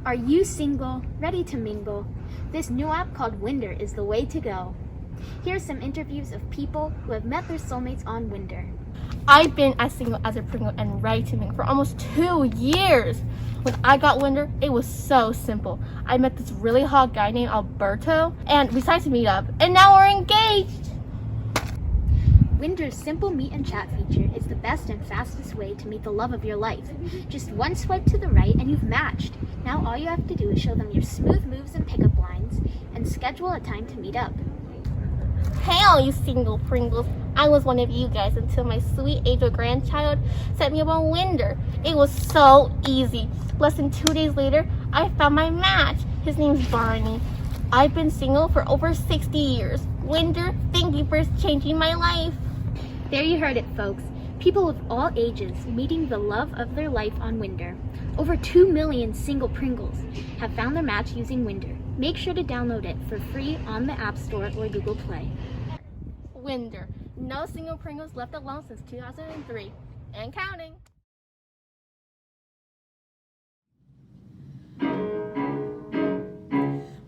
Are you single, ready to mingle? This new app called Winder is the way to go. Here's some interviews of people who have met their soulmates on Winder. I've been as single as a Pringle and ready to mingle for almost 2 years. When I got Winder, it was so simple. I met this really hot guy named Alberto, and we decided to meet up, and now we're engaged. Winder's simple meet and chat feature is the best and fastest way to meet the love of your life. Just one swipe to the right and you've matched. Now all you have to do is show them your smooth moves and pickup lines and schedule a time to meet up. Hey all you single Pringles, I was one of you guys until my sweet angel grandchild set me up on Winder. It was so easy. Less than 2 days later, I found my match. His name's Barney. I've been single for over 60 years. Winder, thank you for changing my life. There you heard it, folks. People of all ages meeting the love of their life on Winder. Over 2 million single Pringles have found their match using Winder. Make sure to download it for free on the App Store or Google Play. Winder, no single Pringles left alone since 2003, and counting.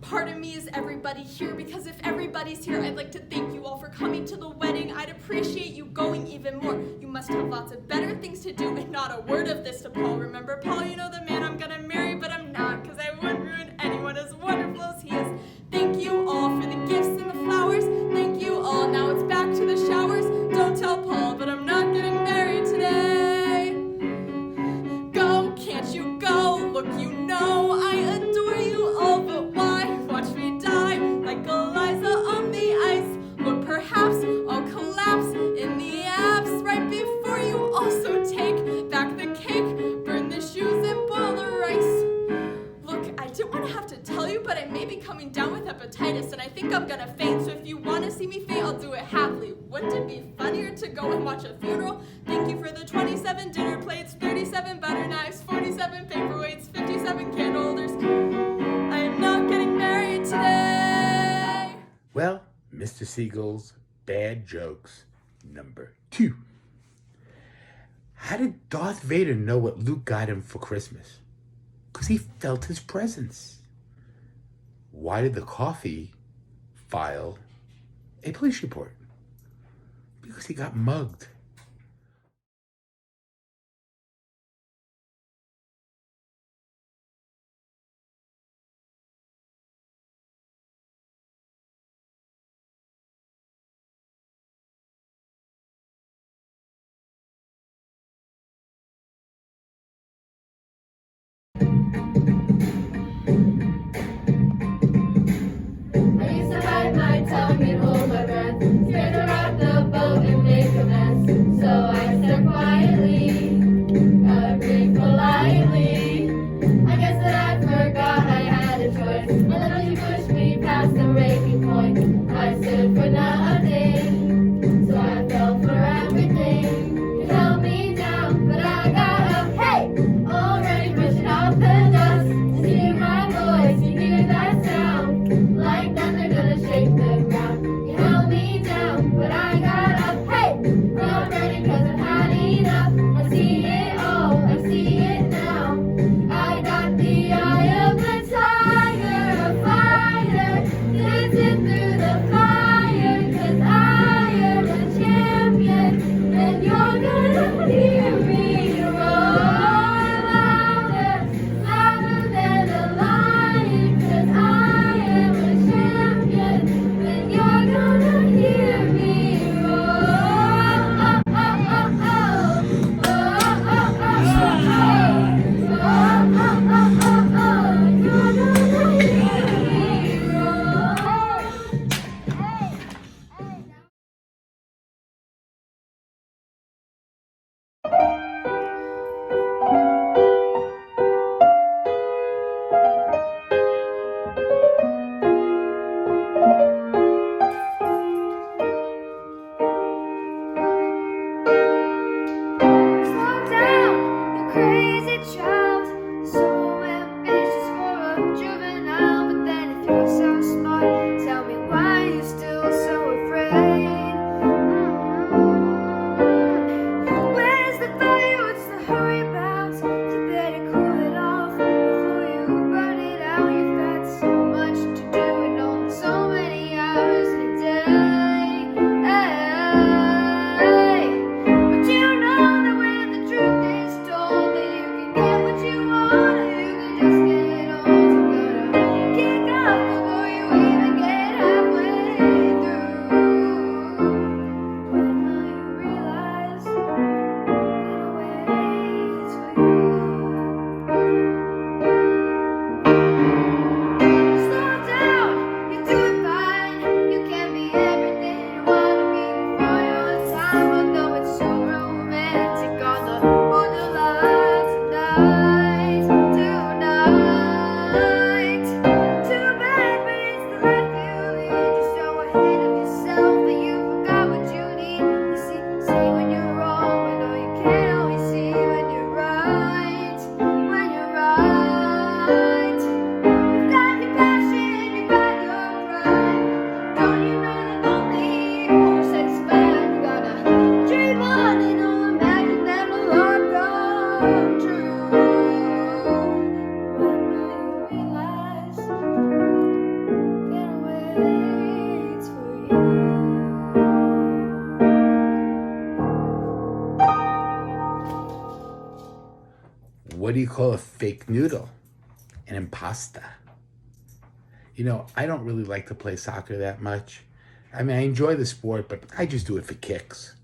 Pardon me, is everybody here? Because if everybody's here, I'd like to thank you all for coming to the wedding. I'd appreciate you going even more. You must have lots of better things to do, and not a word of this to Paul. Remember, Paul, you know the man I'm gonna marry, but I'm not, because I wouldn't ruin anyone as wonderful as he is. Thank you all for the gifts and the flowers. Thank you all. Now it's back to the showers. Don't tell Paul, but I'm not getting married today. Go, can't you go? Look, you know I adore you all, but why? Watch me die like Eliza on the ice. Look, perhaps I'll collapse in the apps right before you also take back the cake, burn the shoes, and boil the rice. Look, I didn't want to have to tell you, but I may be coming down with hepatitis, and I think I'm gonna faint. So if you want to see me faint, I'll do it happily. Wouldn't it be funnier to go and watch a funeral? Thank you for the 27 dinner plates, 37 butter knives, 47 paperweights, 57 candle holders. I am not getting married today. Well, Mr. Siegel's bad jokes number 2. How did Darth Vader know what Luke got him for Christmas? Because he felt his presence. Why did the coffee file a police report? Because he got mugged. I used to hide my tongue and hold my breath, scared to rock the boat and make a mess. what do you call a fake noodle? An impasta. You know, I don't really like to play soccer that much. I mean, I enjoy the sport, but I just do it for kicks.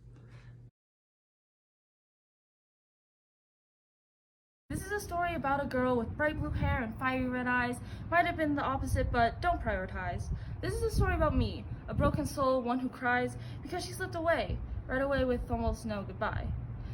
This is a story about a girl with bright blue hair and fiery red eyes. Might have been the opposite, but don't prioritize. This is a story about me, a broken soul, one who cries because she slipped away, right away with almost no goodbye.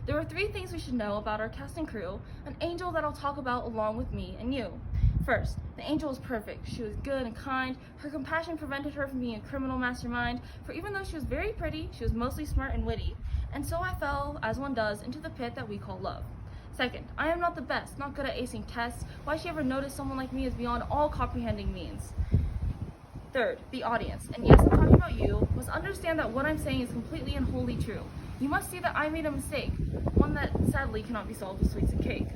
There are 3 things we should know about our cast and crew, an angel that I'll talk about along with me and you. First, the angel was perfect. She was good and kind. Her compassion prevented her from being a criminal mastermind, for even though she was very pretty, she was mostly smart and witty. And so I fell, as one does, into the pit that we call love. Second, I am not the best, not good at acing tests. Why she ever noticed someone like me is beyond all comprehending means. Third, the audience, and yes, I'm talking about you, must understand that what I'm saying is completely and wholly true. You must see that I made a mistake, one that sadly cannot be solved with sweets and cake.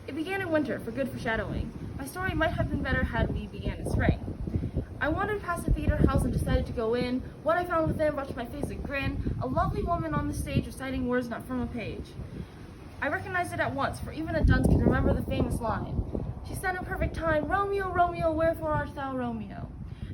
It began in winter, for good foreshadowing. My story might have been better had we began in spring. I wandered past the theater house and decided to go in. What I found within brought to my face a grin, a lovely woman on the stage reciting words not from a page. I recognized it at once, for even a dunce can remember the famous line. She said in perfect time, "Romeo, Romeo, wherefore art thou Romeo?"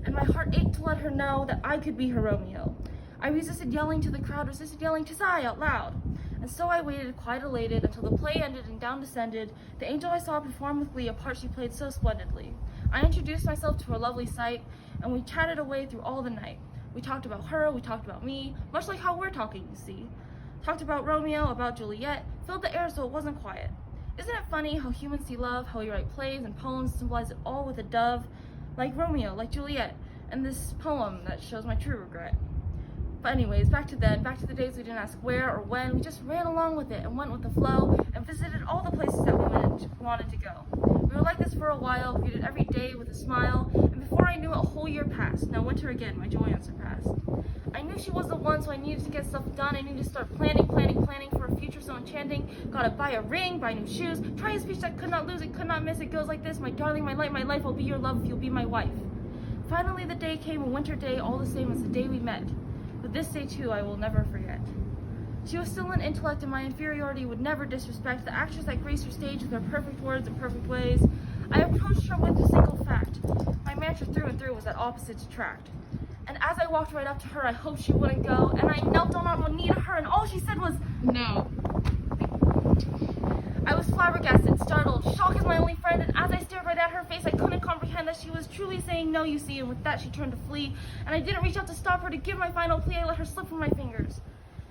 And my heart ached to let her know that I could be her Romeo. I resisted yelling to the crowd, resisted yelling "'Tis I" out loud. And so I waited, quite elated, until the play ended and down descended the angel I saw perform with glee a part she played so splendidly. I introduced myself to her lovely sight, and we chatted away through all the night. We talked about her, we talked about me, much like how we're talking, you see. Talked about Romeo, about Juliet, filled the air so it wasn't quiet. Isn't it funny how humans see love, how we write plays and poems symbolize it all with a dove? Like Romeo, like Juliet, and this poem that shows my true regret. But anyways, back to then, back to the days we didn't ask where or when, we just ran along with it and went with the flow and visited all the places that we wanted to go. We were like this for a while, greeted every day with a smile, and before I knew it, a whole year passed. Now winter again, my joy unsurpassed. I knew she was the one, so I needed to get stuff done. I needed to start planning for a future so enchanting. Gotta buy a ring, buy new shoes, try a speech that could not lose, it could not miss. It goes like this: my darling, my light, my life, I'll be your love if you'll be my wife. Finally the day came, a winter day, all the same as the day we met. But this day too I will never forget. She was still an intellect, and my inferiority would never disrespect the actress that graced her stage with her perfect words and perfect ways. I approached her with a single fact. My mantra through and through was that opposites attract. And as I walked right up to her, I hoped she wouldn't go, and I knelt down on one knee to her, and all she said was, "No." I was flabbergasted, startled, shocked as my only friend, and as I stared right at her face, I couldn't comprehend that she was truly saying no, you see, and with that she turned to flee, and I didn't reach out to stop her to give my final plea. I let her slip from my fingers,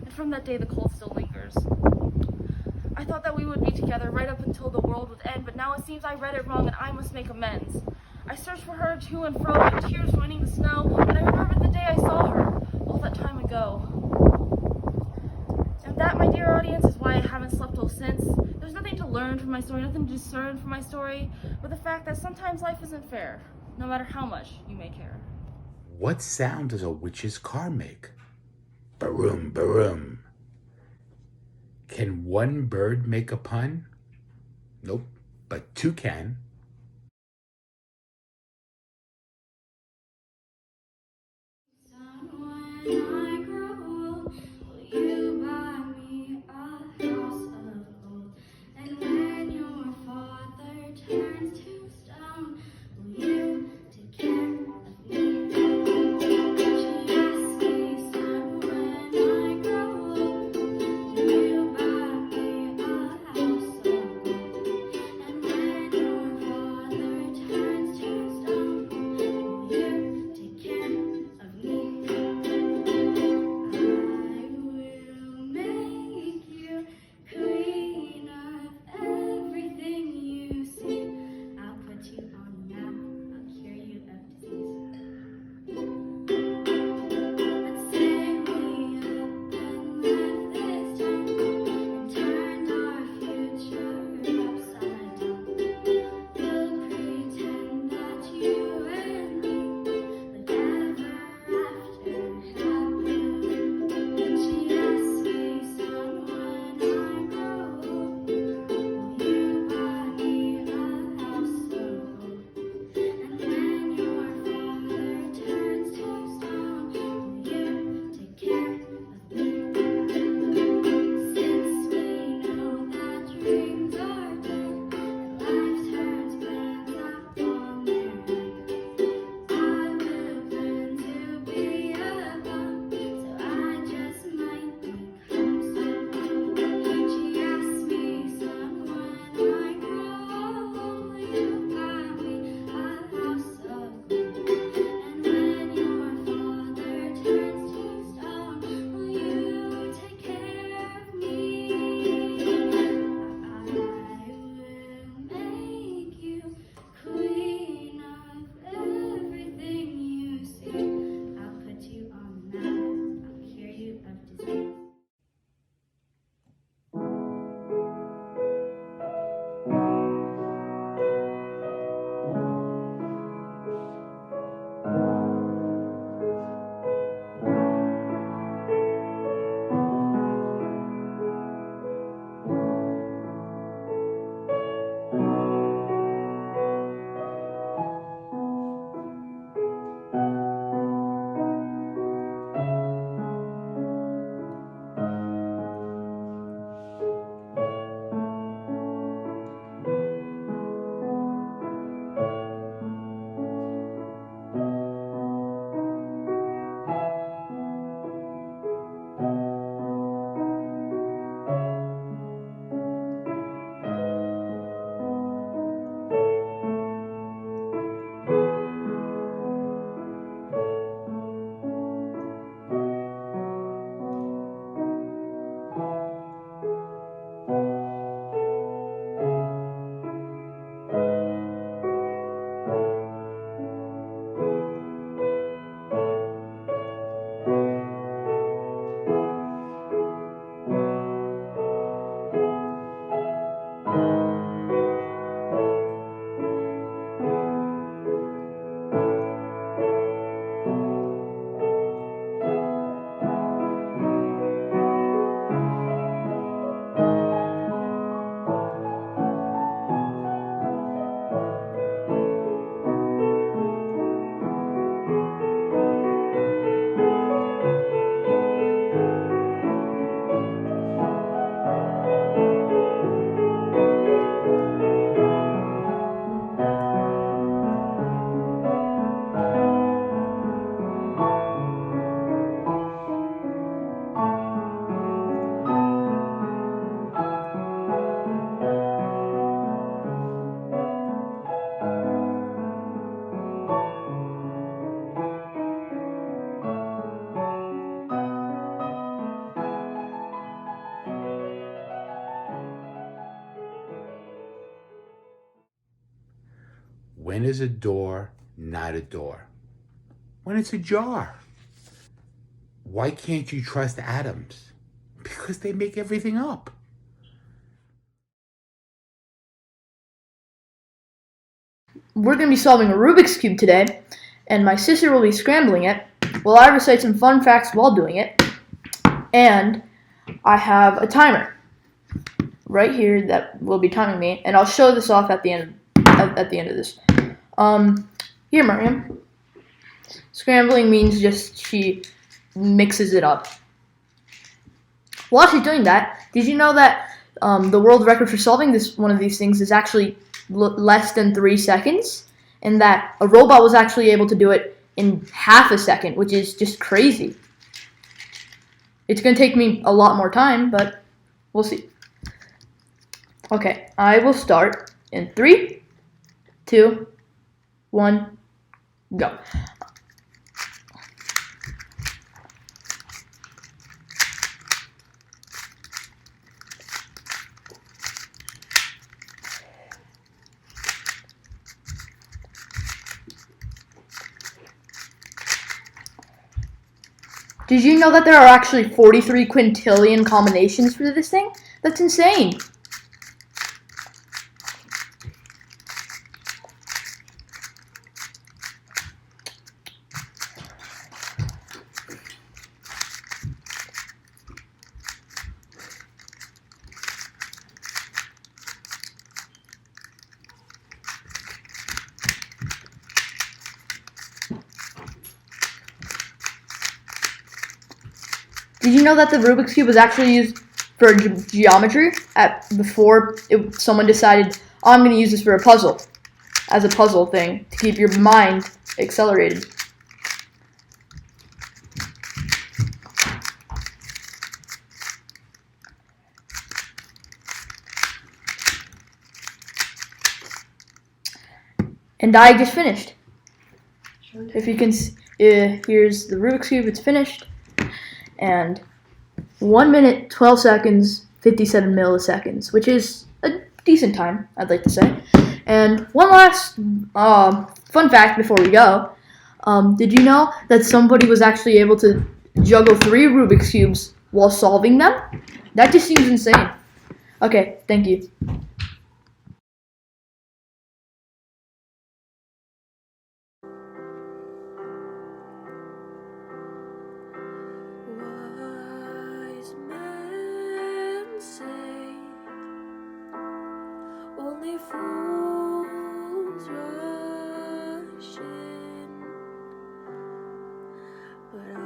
and from that day the cold still lingers. I thought that we would be together right up until the world would end, but now it seems I read it wrong and I must make amends. I searched for her to and fro, my tears running the snow, and I remembered the day I saw her, all that time ago. And that, my dear audience, is why I haven't slept well since. There's nothing to learn from my story, nothing to discern from my story, but the fact that sometimes life isn't fair, no matter how much you may care. What sound does a witch's car make? Baroom, baroom. Can one bird make a pun? Nope, but 2 can. When is a door not a door? When it's a jar. Why can't you trust atoms? Because they make everything up. We're going to be solving a Rubik's Cube today, and my sister will be scrambling it while I recite some fun facts while doing it. And I have a timer right here that will be timing me, and I'll show this off at the end of this. Here, Mariam. Scrambling means just she mixes it up. While she's doing that, did you know that the world record for solving one of these things is actually less than 3 seconds, and that a robot was actually able to do it in half a second, which is just crazy. It's going to take me a lot more time, but we'll see. Okay, I will start in 3, 2, 1, go. Did you know that there are actually 43 quintillion combinations for this thing? That's insane. Did you know that the Rubik's Cube was actually used for geometry before someone decided, oh, I'm going to use this for a puzzle, as a puzzle thing, to keep your mind accelerated. And I just finished. If you can, here's the Rubik's Cube, it's finished. And 1 minute, 12 seconds, 57 milliseconds, which is a decent time, I'd like to say. And one last fun fact before we go. Did you know that somebody was actually able to juggle 3 Rubik's Cubes while solving them? That just seems insane. Okay, thank you. Wise men say only fools rush in, but I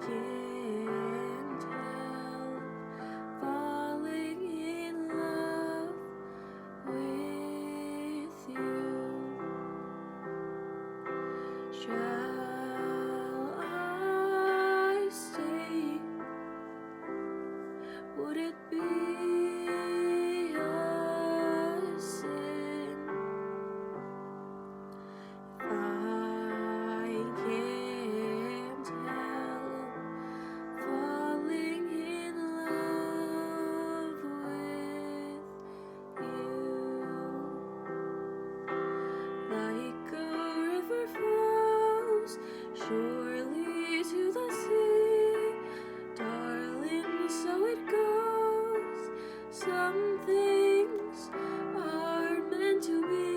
can't help falling in love with you. Shall I stay? Would it be a sin if I can't help falling in love with you? Like a river flows surely to the sea, darling, so it goes. Some things are meant to be.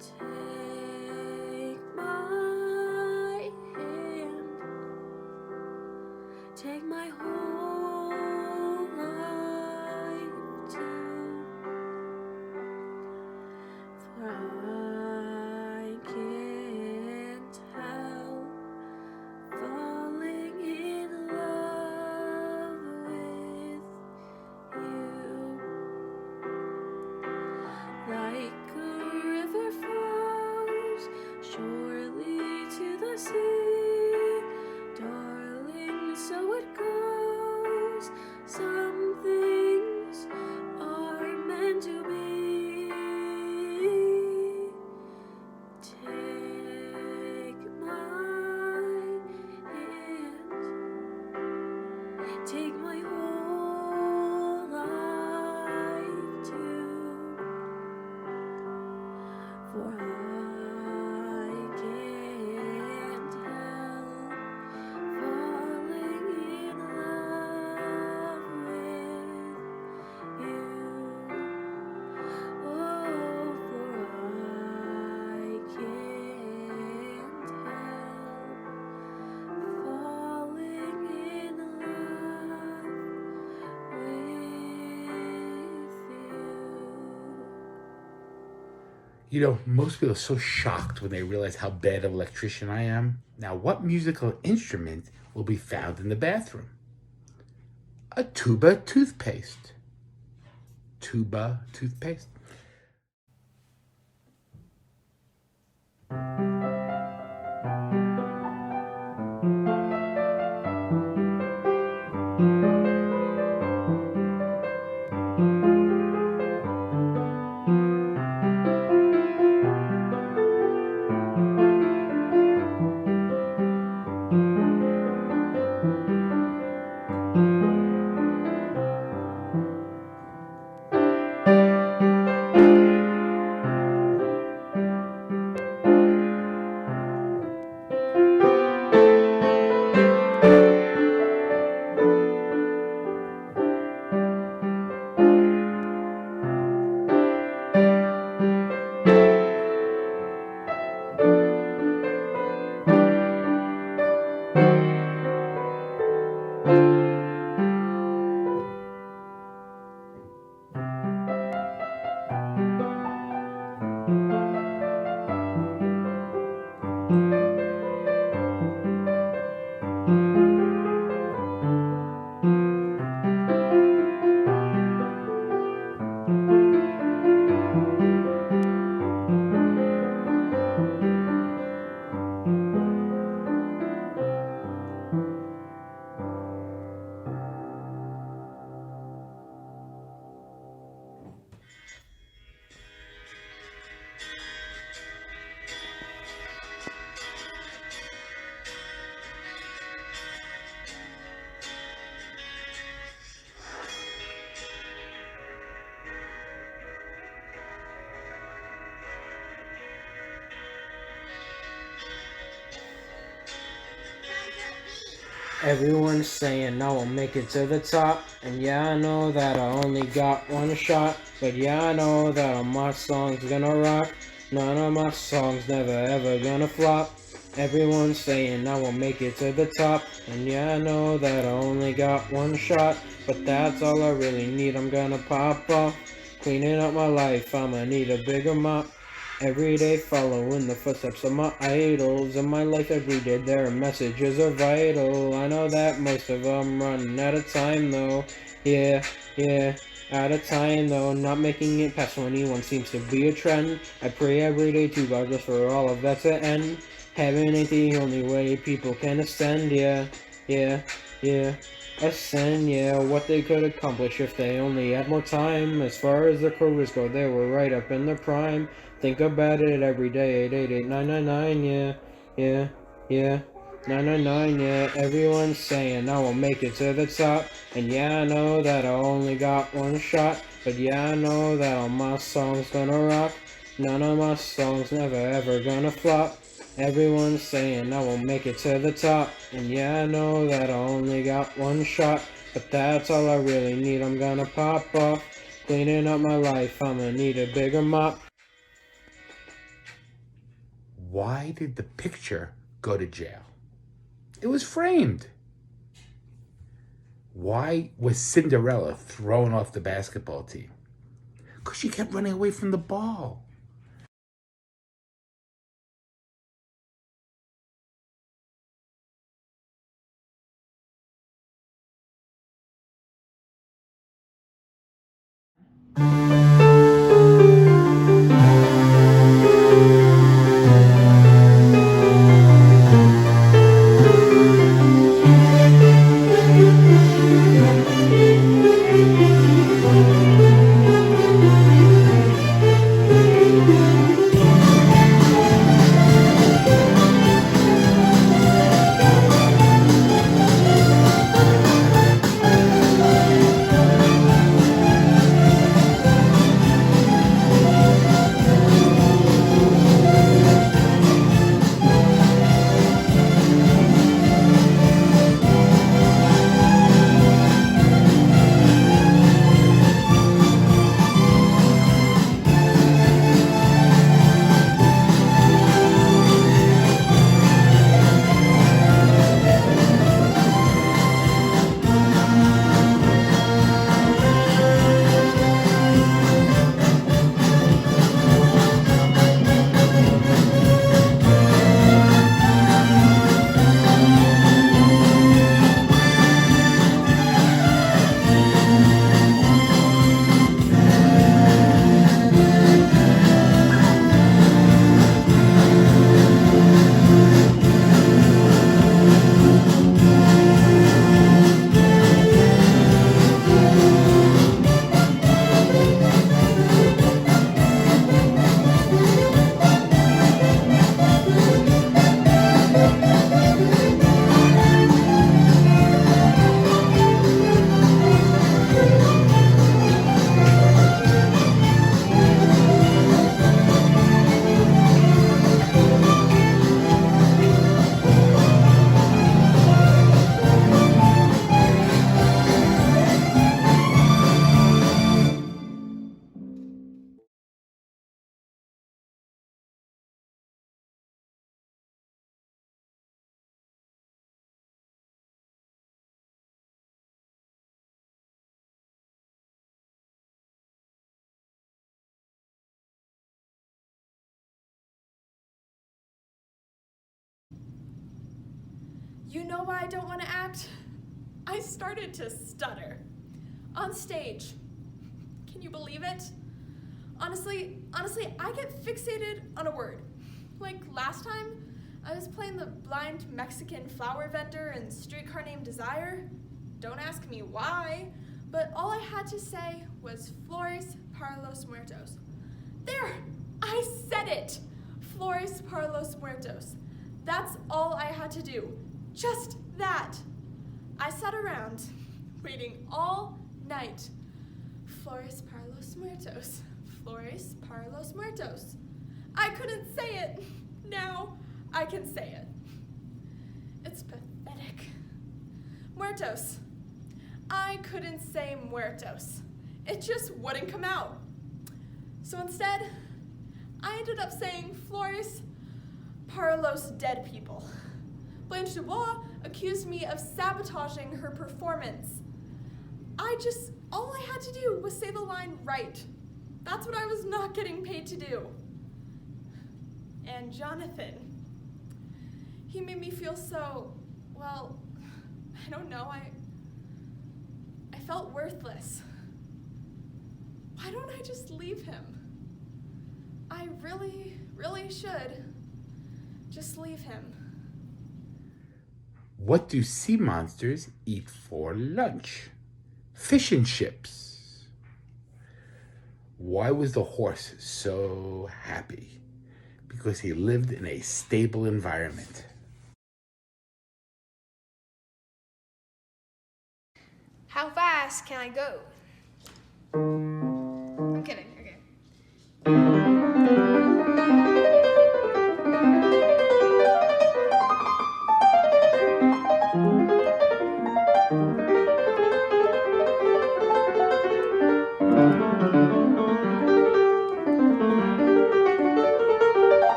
Take my hand, take my whole life too. For I can't help falling in love with you. Like a river flows surely to the sea, darling, so it goes. Some things are meant to be. Take my hand, take my whole life too. You know, most people are so shocked when they realize how bad of an electrician I am. Now, what musical instrument will be found in the bathroom? A tuba toothpaste. Tuba toothpaste. Everyone's saying I won't make it to the top, and yeah, I know that I only got one shot, but yeah, I know that all my songs gonna rock. None of my songs never ever gonna flop. Everyone's saying I won't make it to the top, and yeah, I know that I only got one shot, but that's all I really need. I'm gonna pop off, cleaning up my life, I'ma need a bigger mop. Every day following the footsteps of my idols. In my life every day their messages are vital. I know that most of them running out of time though. Yeah, out of time though. Not making it past 21 seems to be a trend. I pray every day to God just for all of that to end. Heaven ain't the only way people can ascend. Yeah. Ascend, yeah, what they could accomplish if they only had more time. As far as their careers go, they were right up in their prime. Think about it every day, 888-999, yeah, 999, yeah. Everyone's saying I won't make it to the top, and yeah, I know that I only got one shot, but yeah, I know that all my songs gonna rock. None of my songs never ever gonna flop. Everyone's saying I won't make it to the top, and yeah, I know that I only got one shot, but that's all I really need. I'm gonna pop off, cleaning up my life, I'ma need a bigger mop. Why did the picture go to jail? It was framed. Why was Cinderella thrown off the basketball team? Because she kept running away from the ball. You know why I don't want to act? I started to stutter. On stage. Can you believe it? Honestly, I get fixated on a word. Like last time, I was playing the blind Mexican flower vendor in Streetcar Named Desire. Don't ask me why, but all I had to say was Flores para los muertos. There! I said it! Flores para los muertos. That's all I had to do. Just that. I sat around, waiting all night. Flores para los muertos. Flores para los muertos. I couldn't say it. Now I can say it. It's pathetic. Muertos. I couldn't say muertos. It just wouldn't come out. So instead, I ended up saying Flores para los dead people. Blanche Dubois accused me of sabotaging her performance. All I had to do was say the line right. That's what I was not getting paid to do. And Jonathan, he made me feel so, well, I don't know, I felt worthless. Why don't I just leave him? I really, really should just leave him. What do sea monsters eat for lunch? Fish and chips. Why was the horse so happy? Because he lived in a stable environment. How fast can I go? I'm kidding, okay.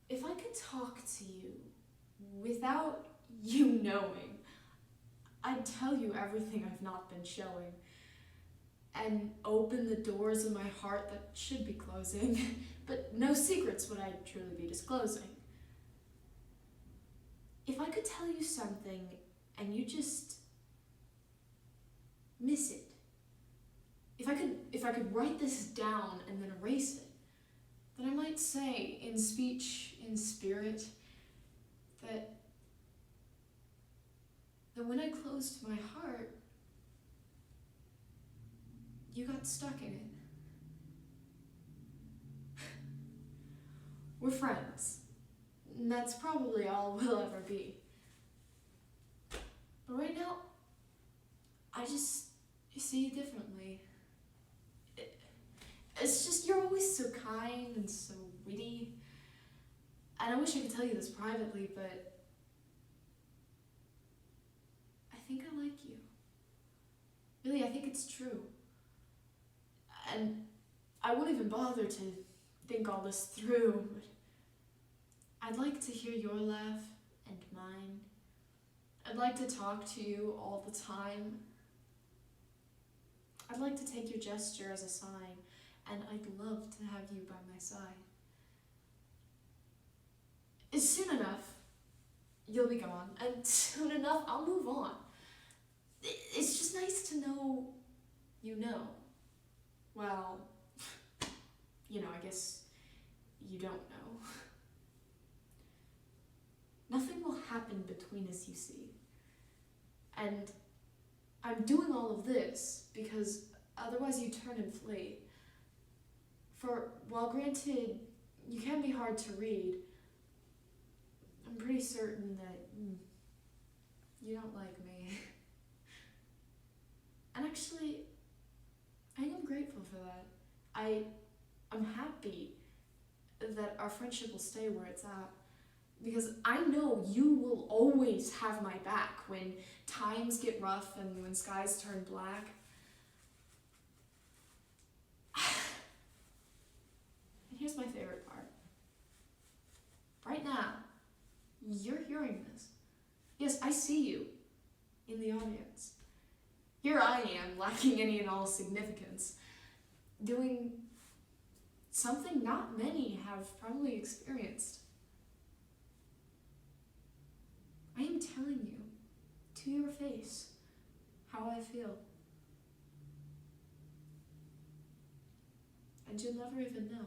If I could talk to you without you knowing, I'd tell you everything I've not been showing and open the doors of my heart that should be closing, but no secrets would I truly be disclosing. If I could tell you something and you just miss it, if I could write this down and then erase it, then I might say in speech, in spirit, that when I closed my heart, you got stuck in it. We're friends. And that's probably all we'll ever be. But right now, I just see you differently. It's just, you're always so kind and so witty. And I wish I could tell you this privately, but I think I like you. Really, I think it's true. And I won't even bother to think all this through, but I'd like to hear your laugh and mine. I'd like to talk to you all the time. I'd like to take your gesture as a sign, and I'd love to have you by my side. Soon enough, you'll be gone, and soon enough, I'll move on. It's just nice to know you know. Well, you know, I guess you don't know. Nothing will happen between us, you see. And I'm doing all of this because Otherwise, you turn and flee. For while granted, you can be hard to read, I'm pretty certain that you don't like me. And actually, I am grateful for that. I'm happy that our friendship will stay where it's at. Because I know you will always have my back when times get rough and when skies turn black. And here's my favorite part. Right now, you're hearing this. Yes, I see you in the audience. Here I am, lacking any and all significance, doing something not many have probably experienced. I am telling you, to your face, how I feel. And you'll never even know.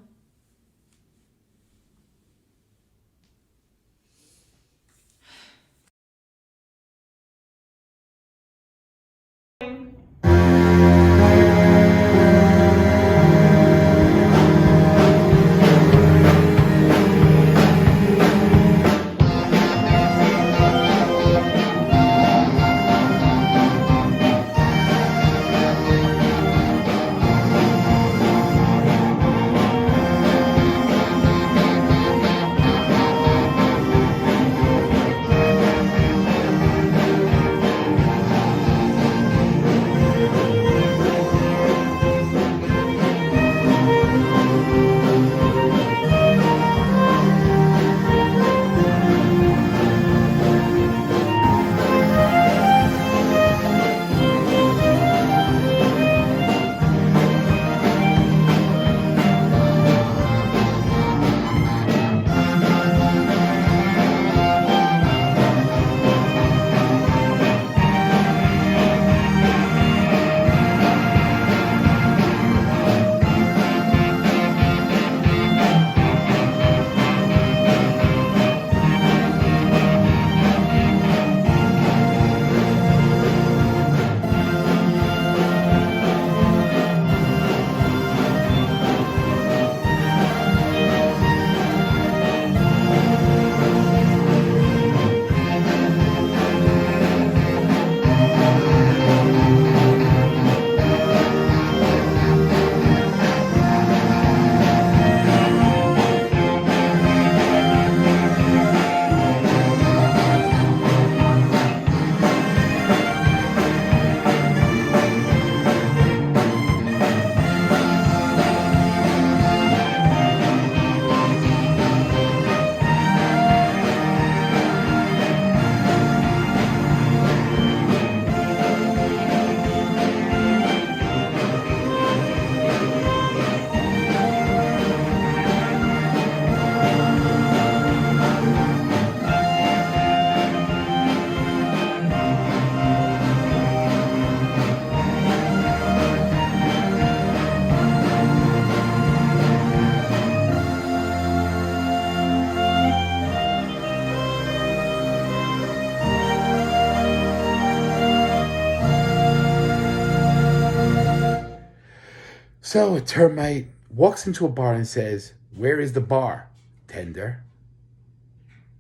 So a termite walks into a bar and says, "Where is the bartender?"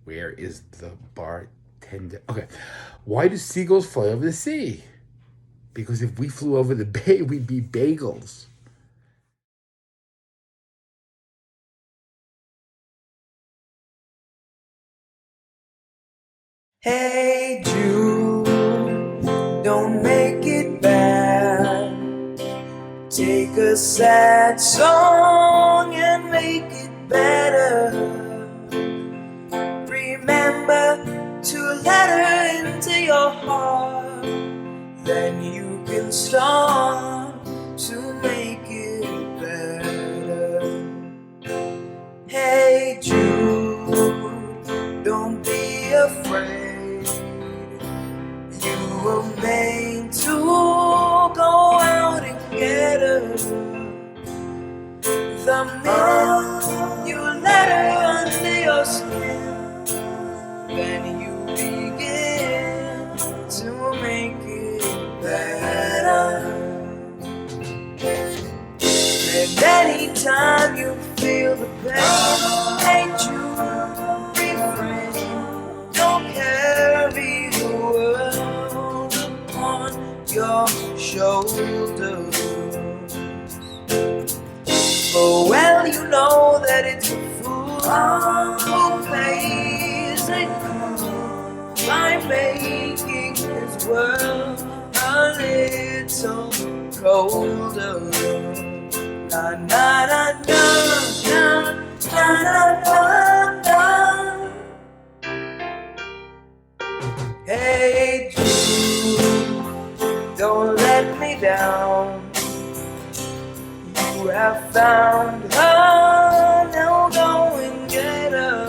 Where is the bartender? Okay. Why do seagulls fly over the sea? Because if we flew over the bay, we'd be bagels. Hey Jude, don't make it bad. Take a sad song and make it better. Remember to let her into your heart. Then you can start to make it better. Hey Jude, don't be afraid. You were made to go out and get her. The minute you let her under your skin, then you begin to make it better. anytime you feel the pain, ain't you refrain? Don't carry the world upon your shoulders. For well you know that it's a fool who plays it cool by making his world a little colder. Na na na na na na na na. Hey Jude, don't let me down. You have found her, now go and get her.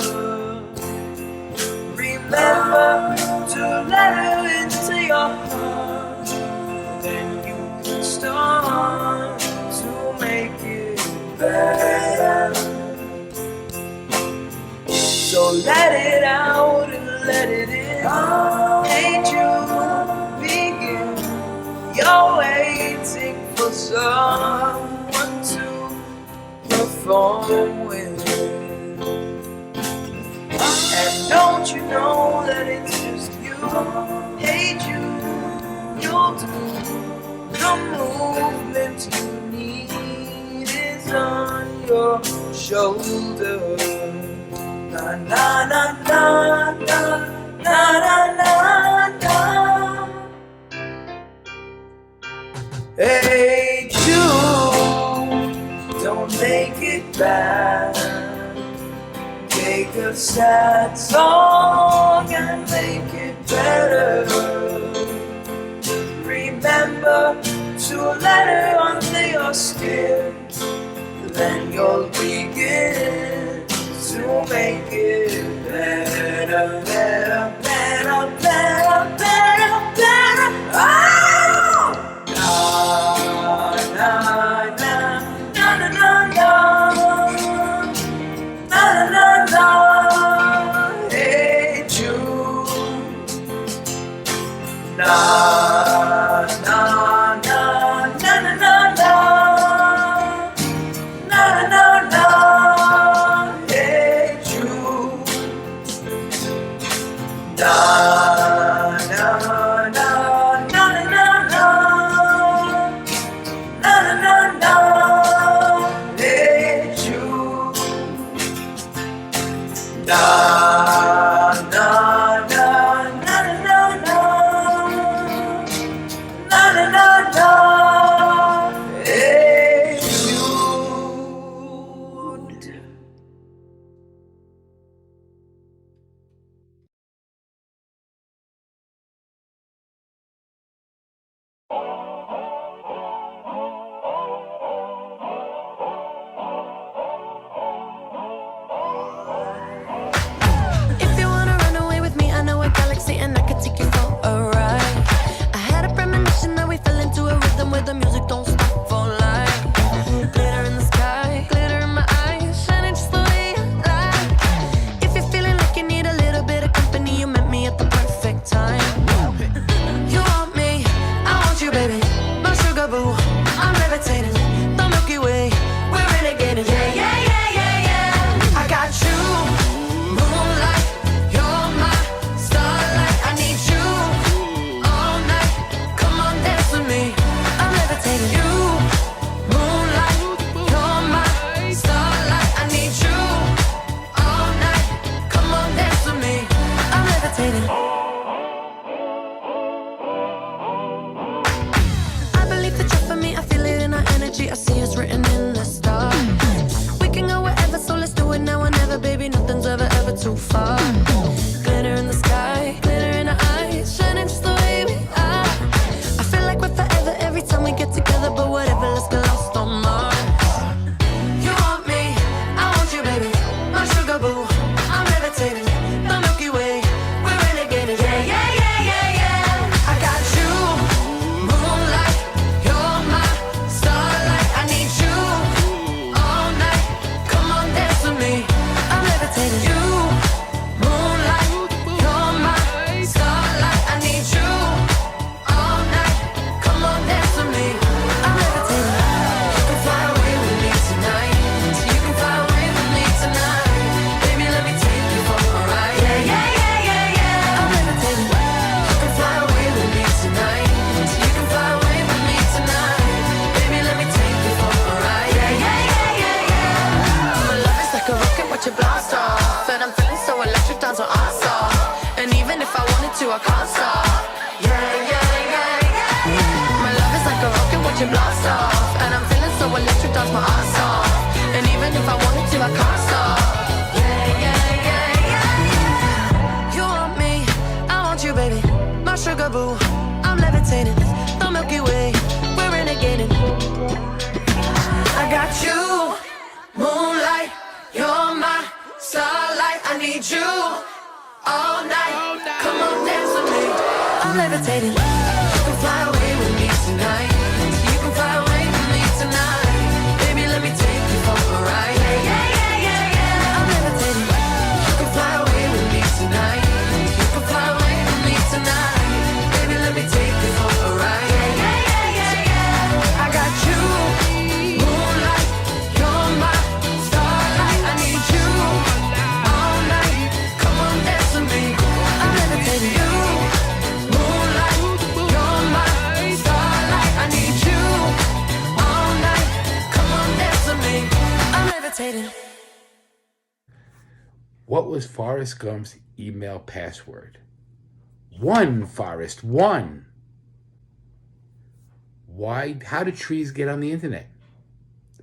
Remember to let her into your heart, then you can start to make it better. So let it out and let it in. Ain't you begin? You're waiting for someone to perform with. And don't you know that it's just you? Hey Jude, you'll do the movement you need is on your shoulder. Na na na na na na na na na. Hey Jude, don't make it bad. Take a sad song and make it better. Remember to let her under your skin, then you'll begin to make it better, better, better, better, better, better. Oh! Na na na na na na. Na na na, hey Jude. Na na na na na na na. Na na na. I can't stop. Yeah, yeah, yeah, yeah. My love is like a rocket watching blast off, and I'm feeling so electric, dance my ass off. And even if I wanted to, I can't stop. Yeah, yeah, yeah, yeah. You want me, I want you, baby. My sugar boo, I'm levitating. The Milky Way, we're renegading. I got you, moonlight, you're my starlight. I need you all night. Come on, dance with me. I'm levitating. You can fly away with me tonight. You can fly away with me tonight. Baby, let me take you for a ride. Yeah, yeah, yeah, yeah, yeah. I'm levitating. You can fly away with me tonight. You can fly away with me tonight. Baby, let me take you for a ride. Yeah, yeah, yeah, yeah, yeah. I got you, moonlight, you're my starlight. I need you all night. Come on, dance with me. I'm levitating. You, moonlight, you're my starlight. I need you all night. Come on, dance with me. I'm levitating. What was Forrest Gump's email password? One, Forrest, one. Why? How do trees get on the internet?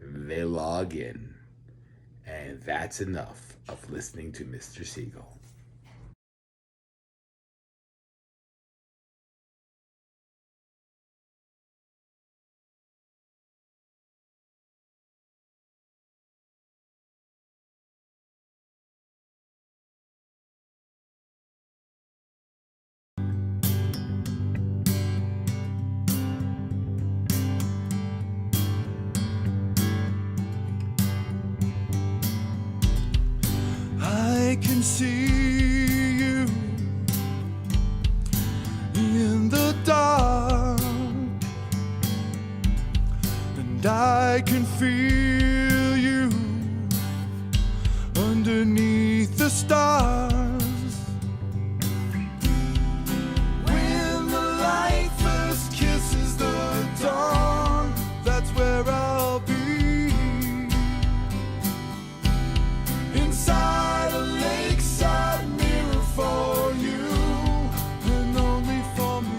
They log in. And that's enough of listening to Mr. Siegel. I can see you in the dark, and I can feel you underneath the stars. When the light first kisses the dawn, that's where I'll be. Inside a lakeside mirror for you, and only for me.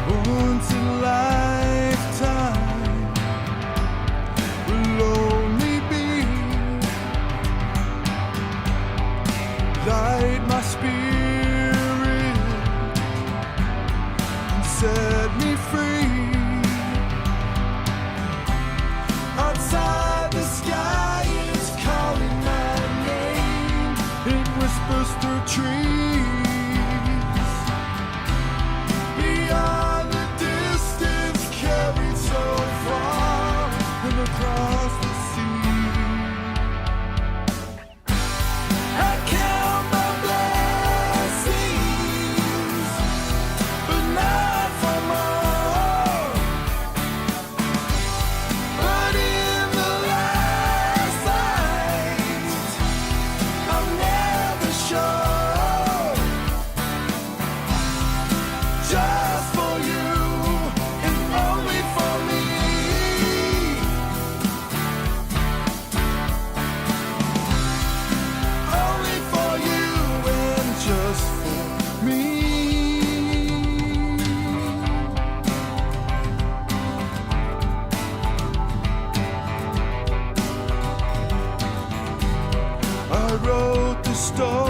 Once in a lifetime will only be. Light my spirit and set me free. Outside the sky is calling my name. It whispers through trees. Beyond the distance carried so far and across the sea. I count my blessings, but not for more. But in the last night, I'm never sure. Just for you and only for me. Only for you and just for me. I wrote the story